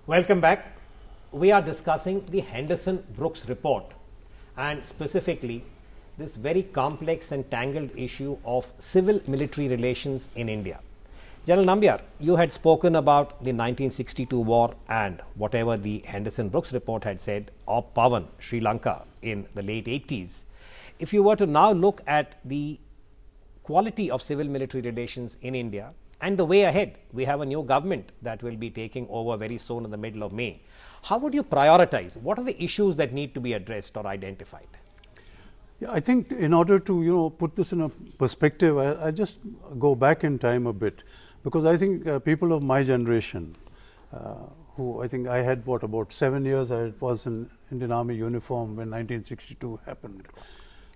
Welcome back. We are discussing the Henderson Brooks report and specifically this very complex and tangled issue of civil-military relations in India. General Nambiar, you had spoken about the 1962 war and whatever the Henderson Brooks report had said of Pavan, Sri Lanka in the late 80s. If you were to now look at the quality of civil-military relations in India and the way ahead, we have a new government that will be taking over very soon in the middle of May. How would you prioritize? What are the issues that need to be addressed or identified? Yeah, I think in order to put this in a perspective, I just go back in time a bit, because I think people of my generation, who I think I had about 7 years, I was in Indian Army uniform when 1962 happened.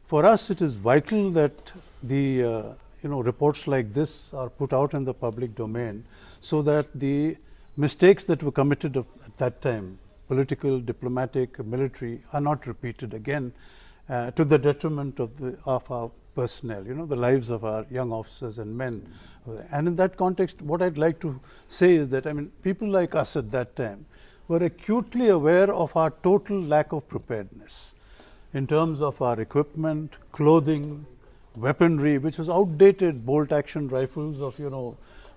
For us, it is vital that the reports like this are put out in the public domain, so that the mistakes that were committed at that time, political, diplomatic, military, are not repeated again to the detriment of our personnel, the lives of our young officers and men. And in that context, what I'd like to say is that, people like us at that time were acutely aware of our total lack of preparedness in terms of our equipment, clothing, weaponry, which was outdated bolt-action rifles of,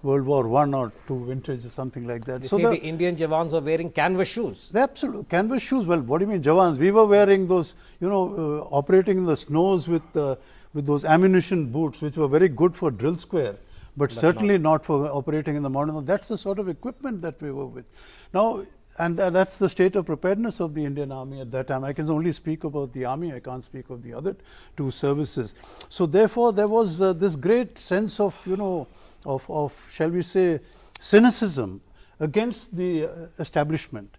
World War I or II vintage or something like that. You see, the Indian Jawans were wearing canvas shoes. Absolutely. Canvas shoes. Well, what do you mean Jawans? We were wearing those, operating in the snows with those ammunition boots, which were very good for drill square, but certainly not for operating in the mountains. That's the sort of equipment that we were with. Now, and that's the state of preparedness of the Indian Army at that time. I can only speak about the Army. I can't speak of the other two services. So therefore, there was this great sense of, shall we say, cynicism against the establishment.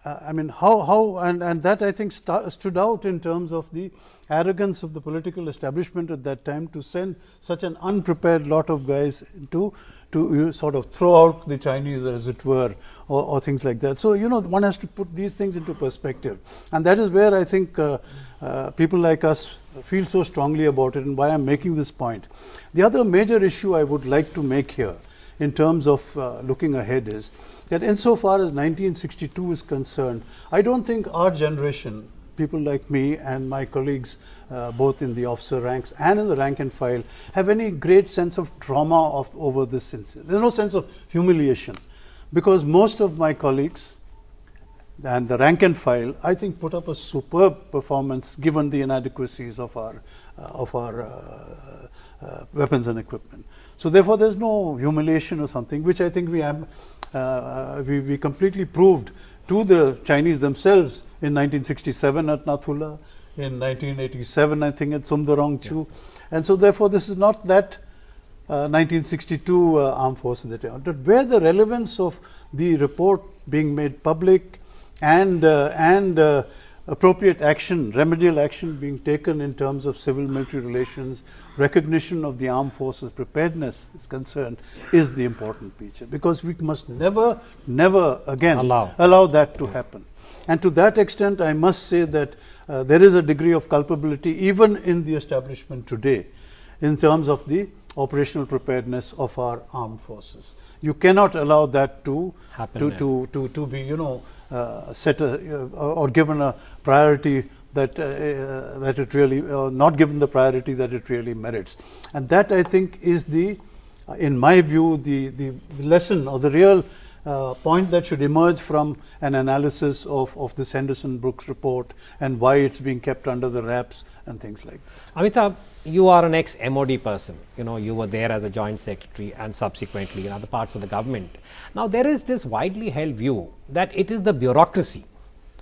And that I think stood out in terms of the arrogance of the political establishment at that time to send such an unprepared lot of guys to sort of throw out the Chinese, as it were, or things like that. So, one has to put these things into perspective. And that is where I think people like us feel so strongly about it, and why I'm making this point. The other major issue I would like to make here in terms of looking ahead is that insofar as 1962 is concerned, I don't think our generation, people like me and my colleagues, both in the officer ranks and in the rank and file, have any great sense of trauma over this incident. There's no sense of humiliation, because most of my colleagues and the rank and file, I think, put up a superb performance given the inadequacies of our weapons and equipment. So therefore, there's no humiliation or something, which I think we completely proved to the Chinese themselves in 1967 at Nathula, in 1987, I think, at Sumdarongchu. And so therefore, this is not that 1962 armed forces that are. But where the relevance of the report being made public and appropriate action, remedial action being taken in terms of civil-military relations, recognition of the armed forces preparedness is concerned, is the important feature, because we must never again allow that to happen. And to that extent, I must say that there is a degree of culpability even in the establishment today in terms of the operational preparedness of our armed forces. You cannot allow that to happen, to be set or given a priority that it really, not given the priority that it really merits. And that, I think, is in my view, the lesson or the real point that should emerge from an analysis of this Henderson Brooks report and why it's being kept under the wraps and things like that. Amitabh, you are an ex-MOD person. You were there as a joint secretary and subsequently in other parts of the government. Now, there is this widely held view that it is the bureaucracy,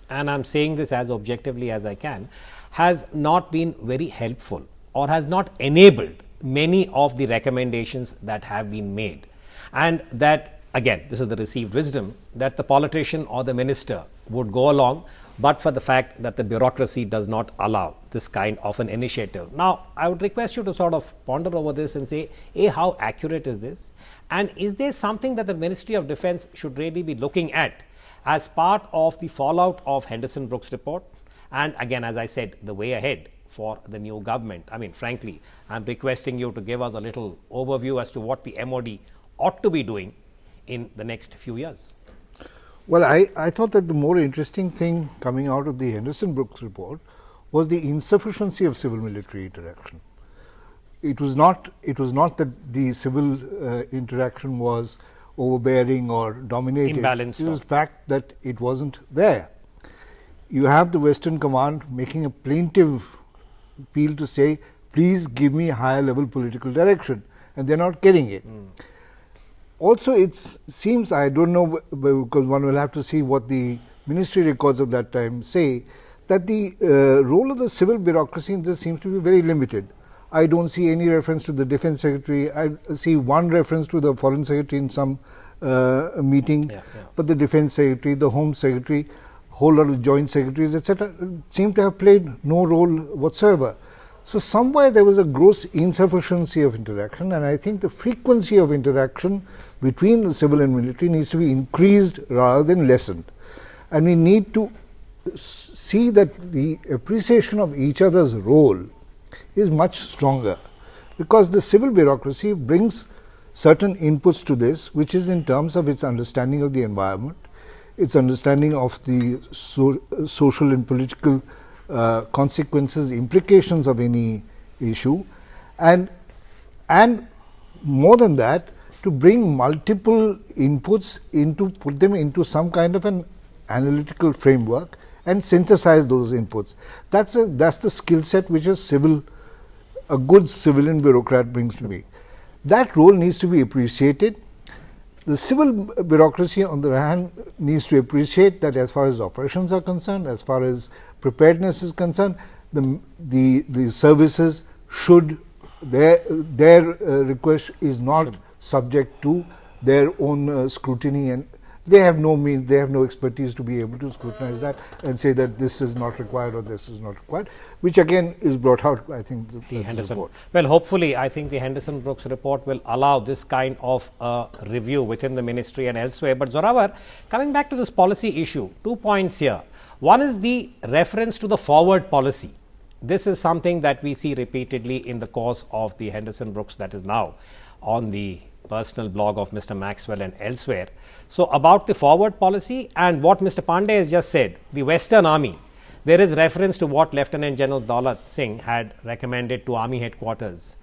and I'm saying this as objectively as I can, has not been very helpful or has not enabled many of the recommendations that have been made. And that, again, this is the received wisdom, that the politician or the minister would go along, but for the fact that the bureaucracy does not allow this kind of an initiative. Now, I would request you to sort of ponder over this and say, A, how accurate is this? And is there something that the Ministry of Defence should really be looking at as part of the fallout of Henderson Brooks report? And again, as I said, the way ahead for the new government. Frankly, I'm requesting you to give us a little overview as to what the MOD ought to be doing in the next few years. Well, I thought that the more interesting thing coming out of the Henderson Brook's report was the insufficiency of civil-military interaction. It was not that the civil interaction was overbearing or dominated. Imbalanced. It was the fact that it wasn't there. You have the Western Command making a plaintive appeal to say, please give me higher level political direction, and they are not getting it. Also, it seems, I don't know, because one will have to see what the ministry records of that time say, that the role of the civil bureaucracy in this seems to be very limited. I don't see any reference to the Defense Secretary. I see one reference to the Foreign Secretary in some meeting, but the Defense Secretary, the Home Secretary, whole lot of joint secretaries, etc., seem to have played no role whatsoever. So somewhere there was a gross insufficiency of interaction, and I think the frequency of interaction between the civil and military needs to be increased rather than lessened. And we need to see that the appreciation of each other's role is much stronger, because the civil bureaucracy brings certain inputs to this, which is in terms of its understanding of the environment, its understanding of the social and political consequences, implications of any issue, and more than that, to bring multiple inputs put them into some kind of an analytical framework and synthesize those inputs. That's the skill set which a good civilian bureaucrat brings to me. That role needs to be appreciated. The civil bureaucracy, on the other hand, needs to appreciate that as far as operations are concerned, as far as preparedness is concerned, the services should, their request is not subject to their own scrutiny, and they have no means, they have no expertise to be able to scrutinize that and say that this is not required or this is not required, which again is brought out, I think, the Henderson report. Well, hopefully, I think the Henderson Brooks report will allow this kind of review within the ministry and elsewhere. But Zorawar, coming back to this policy issue, 2 points here. One is the reference to the forward policy. This is something that we see repeatedly in the course of the Henderson Brooks that is now on the personal blog of Mr. Maxwell and elsewhere. So, about the forward policy and what Mr. Pande has just said, the Western Army, there is reference to what Lieutenant General Daulat Singh had recommended to Army headquarters.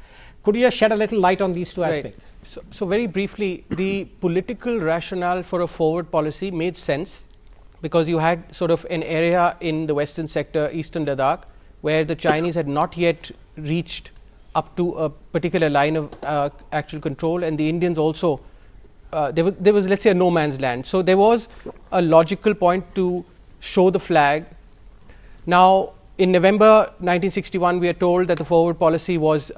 Could you just shed a little light on these two aspects? So very briefly, the political rationale for a forward policy made sense because you had sort of an area in the western sector, eastern Ladakh, where the Chinese had not yet reached up to a particular line of actual control, and the Indians also, there was, let's say, a no man's land. So there was a logical point to show the flag. Now, in November 1961, we are told that the forward policy was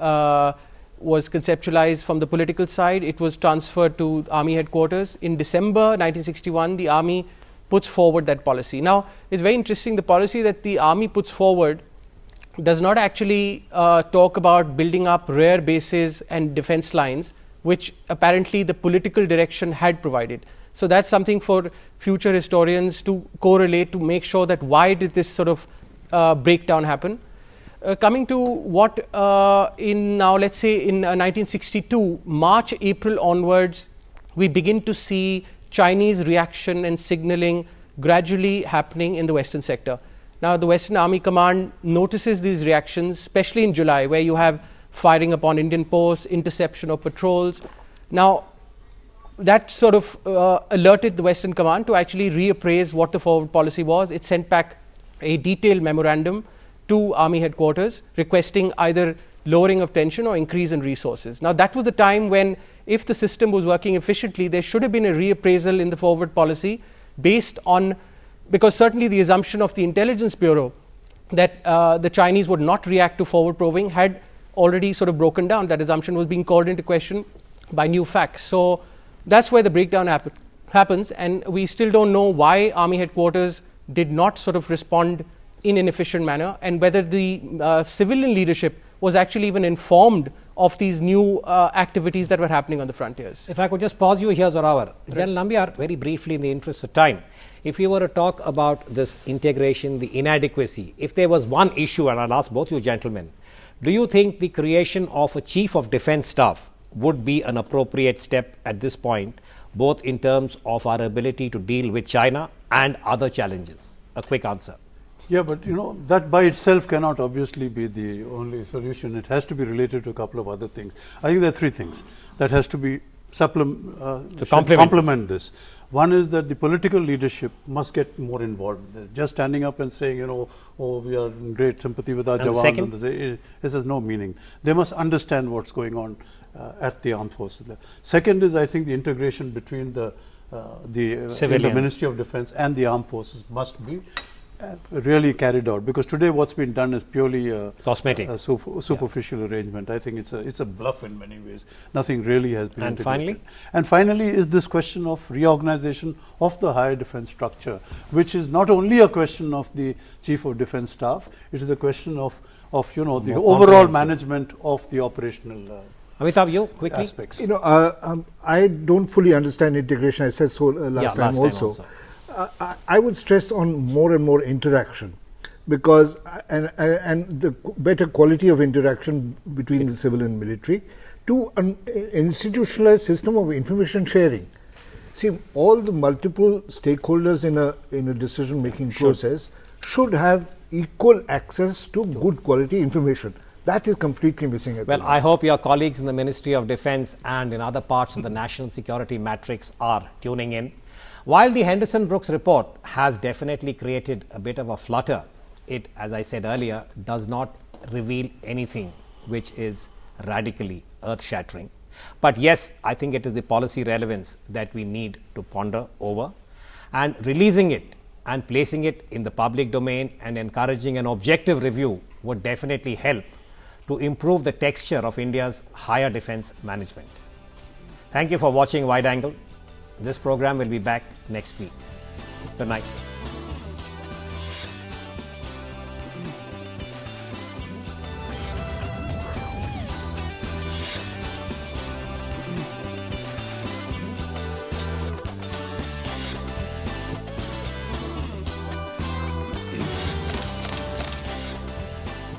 conceptualized from the political side. It was transferred to Army headquarters. In December 1961, the Army puts forward that policy. Now, it's very interesting, the policy that the Army puts forward does not actually talk about building up rear bases and defense lines, which apparently the political direction had provided. So that's something for future historians to correlate, to make sure that why did this sort of breakdown happen. Coming to what in now, let's say in 1962, March, April onwards, we begin to see Chinese reaction and signaling gradually happening in the western sector. Now, the Western Army Command notices these reactions, especially in July, where you have firing upon Indian posts, interception of patrols. Now, that sort of alerted the Western Command to actually reappraise what the forward policy was. It sent back a detailed memorandum to Army headquarters requesting either lowering of tension or increase in resources. Now, that was the time when, if the system was working efficiently, there should have been a reappraisal in the forward policy based on, because certainly the assumption of the Intelligence Bureau that the Chinese would not react to forward probing had already sort of broken down. That assumption was being called into question by new facts. So that's where the breakdown happens, and we still don't know why Army headquarters did not sort of respond in an efficient manner, and whether the civilian leadership was actually even informed of these new activities that were happening on the frontiers. If I could just pause you here, Zorawar. General Nambiar, very briefly in the interest of time, if you were to talk about this integration, the inadequacy, if there was one issue, and I'll ask both you gentlemen, do you think the creation of a Chief of Defence Staff would be an appropriate step at this point, both in terms of our ability to deal with China and other challenges? A quick answer. Yeah, but you know, that by itself cannot obviously be the only solution. It has to be related to a couple of other things. I think there are three things that has to be complement this. One is that the political leadership must get more involved. Just standing up and saying, you know, oh, we are in great sympathy with our Jawans, and this has no meaning. They must understand what's going on at the armed forces level. Second is, I think, the integration between the Ministry of Defence and the armed forces must be really carried out, because today what's been done is purely cosmetic, superficial arrangement. I think it's a bluff in many ways. Nothing really has been integrated. And finally is this question of reorganization of the higher defence structure, which is not only a question of the Chief of Defence Staff, it is a question of you know, the overall management of the operational Amitabh, you quickly aspects. You know, I don't fully understand integration. I said so last time also. I would stress on more and more interaction, because and the better quality of interaction between the civil and military, to an institutionalized system of information sharing. See, all the multiple stakeholders in a decision making process should have equal access to good quality information. That is completely missing at the moment. I hope your colleagues in the Ministry of Defence and in other parts of the national security matrix are tuning in. While the Henderson Brooks report has definitely created a bit of a flutter, it, as I said earlier, does not reveal anything which is radically earth-shattering. But yes, I think it is the policy relevance that we need to ponder over, and releasing it and placing it in the public domain and encouraging an objective review would definitely help to improve the texture of India's higher defence management. Thank you for watching Wide Angle. This program will be back next week. Good night.